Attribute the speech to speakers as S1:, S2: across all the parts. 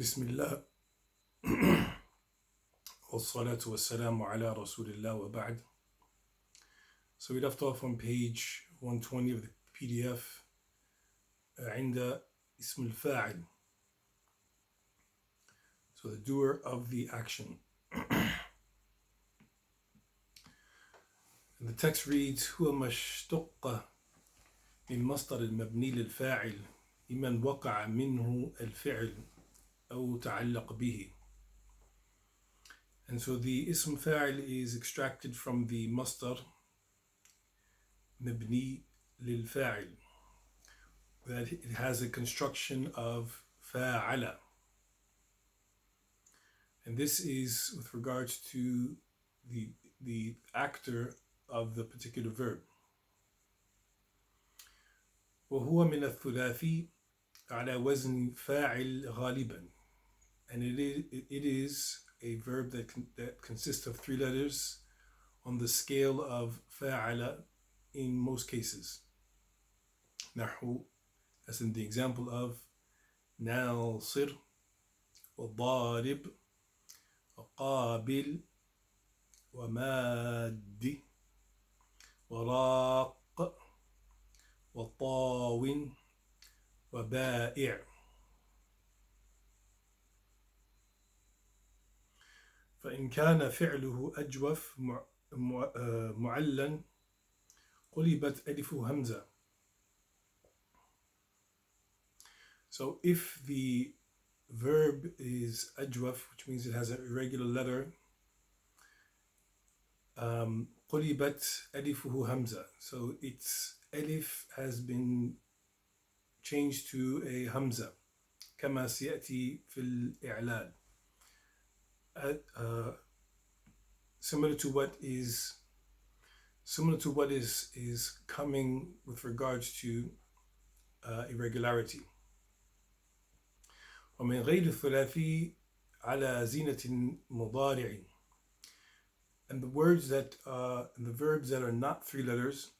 S1: بسم الله والصلاة والسلام على رسول الله وبعد. So we left off on page 120 of the PDF عند اسم الفاعل, so the doer of the action. And the text reads هو ما اشتق من مصدر المبني للفاعل لمن وقع منه الفعل أو تعلق به. And so the ism fa'il is extracted from the masdar mabni lil fa'il, that it has a construction of fa'ala. And this is with regards to the actor of the particular verb. وهو من الثلاثي على وزن فاعل غالبا. And it is a verb that consists of three letters on the scale of fa'ala in most cases. نحو, as in the example of ناصر وضارب وقابل وماد وراق وطاو وبائع. فإن كان فعله أجوف معلًا قلبت ألف همزة. So if the verb is ajwaf, which means it has an irregular letter, قلبت ألفه همزة. So its alif has been changed to a hamza, كما سيأتي في الإعلال. Similar to what is coming with regards to irregularity. ومن غير الثلاثي على زينة مضارع. And the verbs that are not three letters,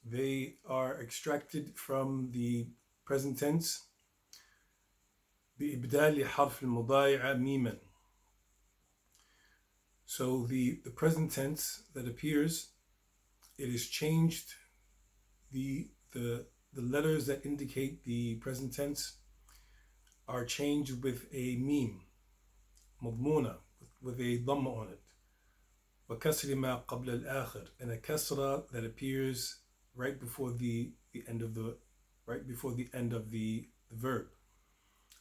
S1: they are extracted from the present tense بإبدال حرف المضارع ميما. So the present tense that appears, it is changed, the letters that indicate the present tense are changed with a meme, مضمونة, with a dhamma on it. وكسر ما قبل الآخر, and a kasra that appears right before the end of the verb,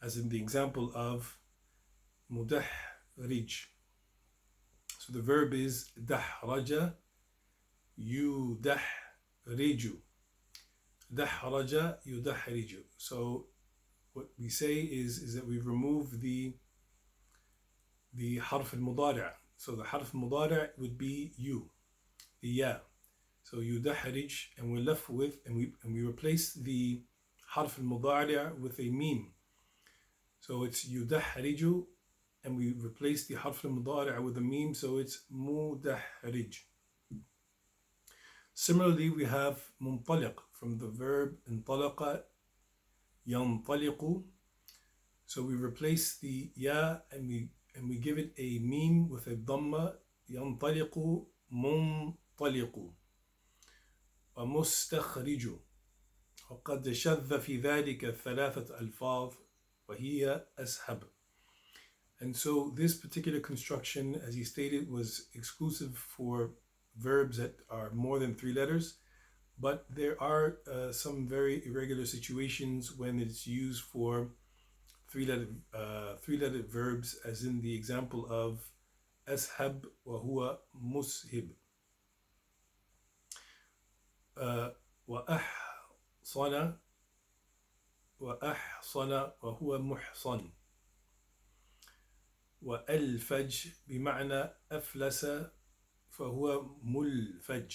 S1: as in the example of مدحرج. So the verb is دحرج يدحرج. دحرج يدحرج. So what we say is that we remove the حرف المضارع. So the حرف المضارع would be you, the ya. So يدحرج, and we're left with, and we replace the حرف المضارع with a meme. So it's يدحرج, and we replace the حرف المضارع with a meme, so it's مدحرج. Similarly, we have منطلق from the verb انطلق ينطلق. So we replace the ya and we give it a meme with a dhamma, ينطلق منطلق. ومستخرج. وقد شذ في ذلك ثلاثة ألفاظ وهي أسهب. And so this particular construction, as he stated, was exclusive for verbs that are more than three letters, but there are some very irregular situations when it's used for three-letter verbs, as in the example of أسهب وهو مسهب. وأحصن وهو محصن. وألفج بمعنى أفلس فهو ملفج.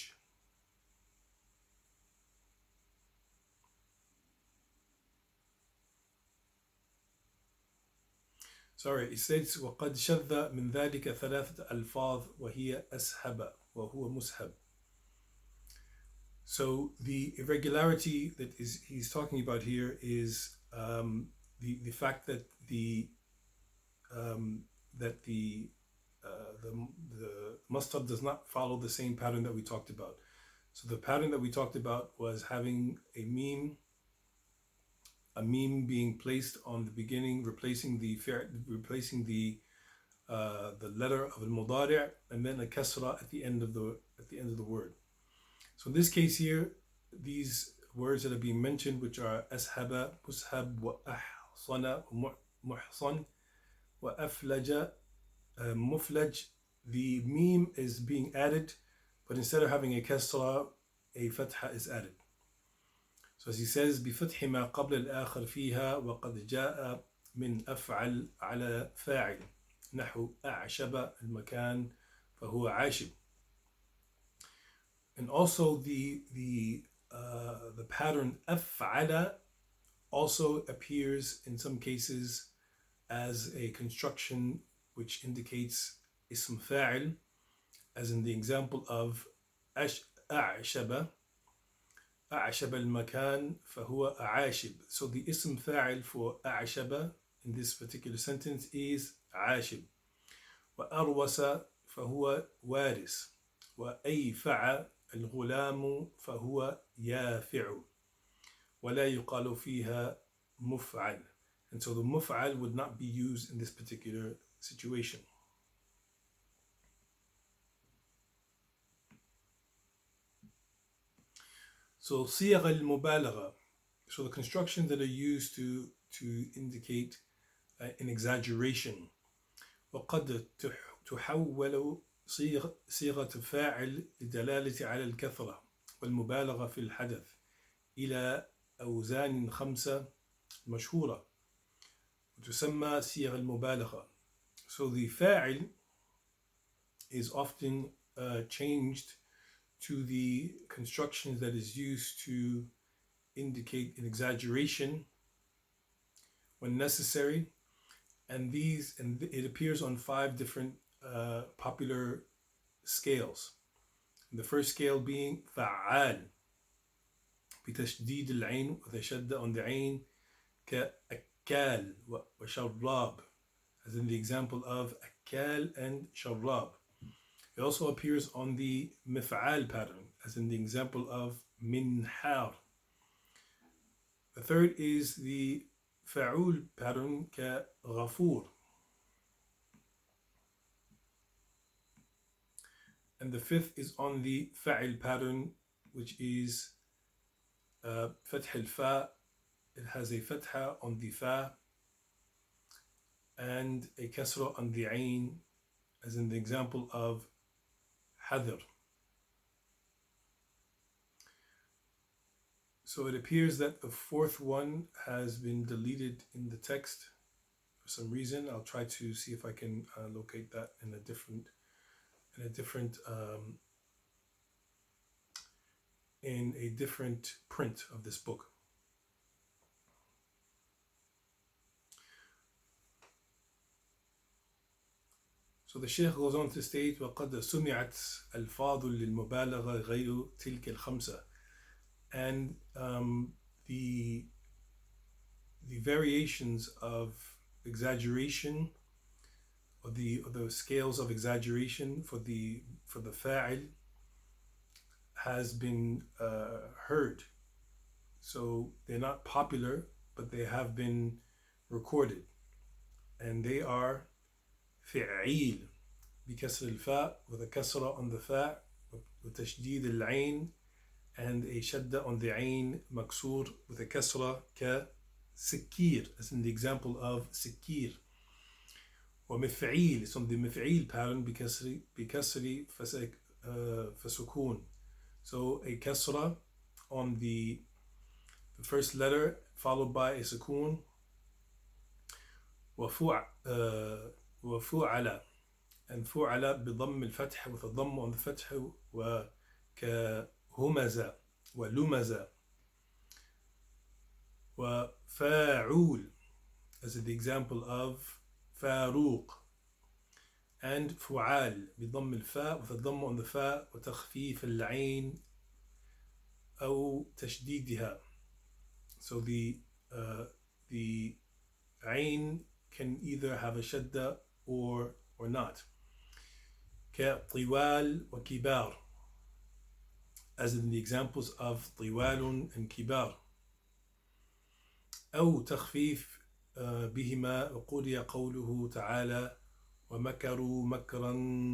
S1: Sorry, it says وقد شذ من ذلك ثلاثة ألفاظ وهي أسهب وهو مسهب. So the irregularity that he's talking about here is the fact that that the mustard does not follow the same pattern that we talked about. So the pattern that we talked about was having a meme being placed on the beginning, replacing the letter of al-mudari' and then a kasra at the end of the word. So in this case here, these words that are being mentioned, which are ashaba, mushab, wa ahsana, muhsan, wa aflaja, muflaj, the meme is being added, but instead of having a kasra, a fatha is added. So as he says, بفتح ما قبل الآخر فيها وقد جاء من أفعل على فاعل نحو أعشب المكان فهو عاشب. And also the pattern أفعل also appears in some cases as a construction which indicates اسم فاعل, as in the example of أعشب المكان فهو أعاشب. So the اسم فاعل for أعشب in this particular sentence is عاشب. وأروس فهو وارث. وأيفع الغلام فهو يافع. ولا يقال فيها مفعل. And so the مفعل would not be used in this particular situation. So صيغ المبالغة, so the constructions that are used to indicate an exaggeration. وقد تحول صيغة فاعل لدلالة على الكثرة والمبالغة في الحدث إلى أوزان 5 مشهورة وتسمى صيغ المبالغة. So the فاعل is often changed to the constructions that is used to indicate an exaggeration when necessary, and it appears on 5 different popular scales. The first scale being فعال بتشديد العين with a shadda on the عين كأكال وشراب, as in the example of أكال and شراب. It also appears on the مفعال pattern, as in the example of منحار. The third is the فعول pattern كغفور. And the fifth is on the فعل pattern, which is فتح الفاء. It has a fatha on the fa and a kasra on the ain, as in the example of حذر. So it appears that the fourth one has been deleted in the text for some reason. I'll try to see if I can locate that in a different print of this book. So the Shaykh goes on to state وقد سمعت ألفاظ للمبالغة غير تلك الخمسة. And the variations of exaggeration, or the scales of exaggeration for the fa'il has been heard. So they're not popular, but they have been recorded, and they are فعيل بكسر الفاء with a kasra on the fa وتشديد العين and a shadda on the ain maksur with a kasra كسكير, as in the example of سكير. ومفعيل is on the مفعيل pattern بكسر فسكون. So a kasra on the first letter followed by a sukun. وفعل and فعل بضم الفتح with a ضم on the فتح وكهمز ولمز. وفاعول, as in the example of فاروق. And فعال بضم الفاء with a ضم on the فاء وتخفيف العين أو تشديدها. So the ain can either have a shadda or not. كطوال وكبار, as in the examples of طوال and كبار. أو تخفيف بهما, وقضي قوله تعالى ومكروا مكرا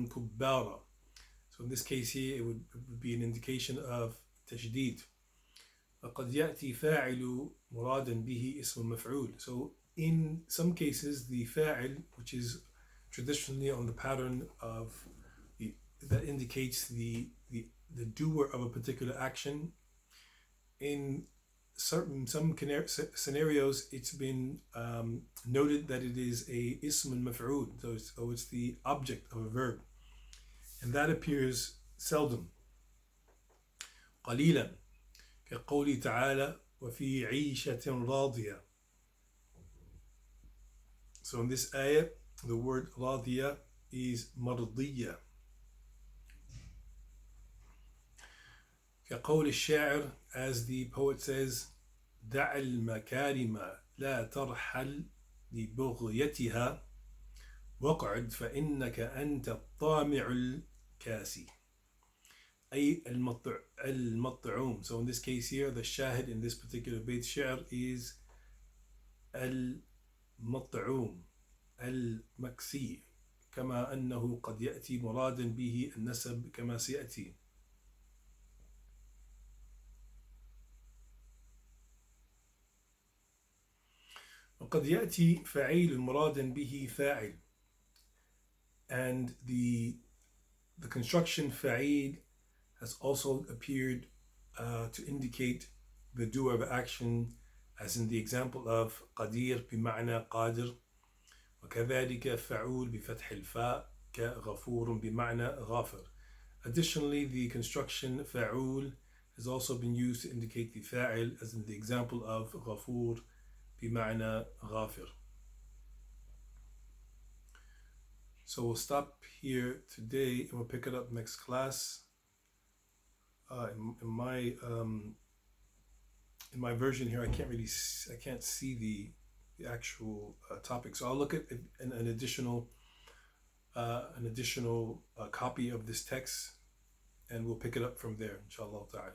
S1: كبارا. So in this case here it would be an indication of تشديد. وقد يأتي فاعل مرادا به اسم مفعول. So in some cases the fa'il, which is traditionally on the pattern of that indicates the doer of a particular action, in some scenarios it's been noted that it is a ism maf'ul, so it's the object of a verb, and that appears seldom. قليلا كقوله تعالى وفي عيشة راضية. So in this ayah the word راضية is مرضية. كقول الشاعر, as the poet says, دع المكارم لا ترحل لبغيتها واقعد فإنك أنت الطامع الكاسي. أي المطعوم. So in this case here, the shahid in this particular bait shi'r is المطعوم المكسي, كما أنه قد يأتي مرادا به النسب كما سيأتي. وقد يأتي فعيل مرادا به فاعل, and the construction fa'il has also appeared to indicate the doer of action, as in the example of قدير بمعنى قادر, وكذلك فعول بفتح الفاء كغفور بمعنى غافر. Additionally, the construction fa'ul has also been used to indicate the fa'il, as in the example of غفور بمعنى غافر. So we'll stop here today and we'll pick it up next class. In my version here, I can't see the actual topic. So I'll look at an additional copy of this text, and we'll pick it up from there, inshallah ta'ala.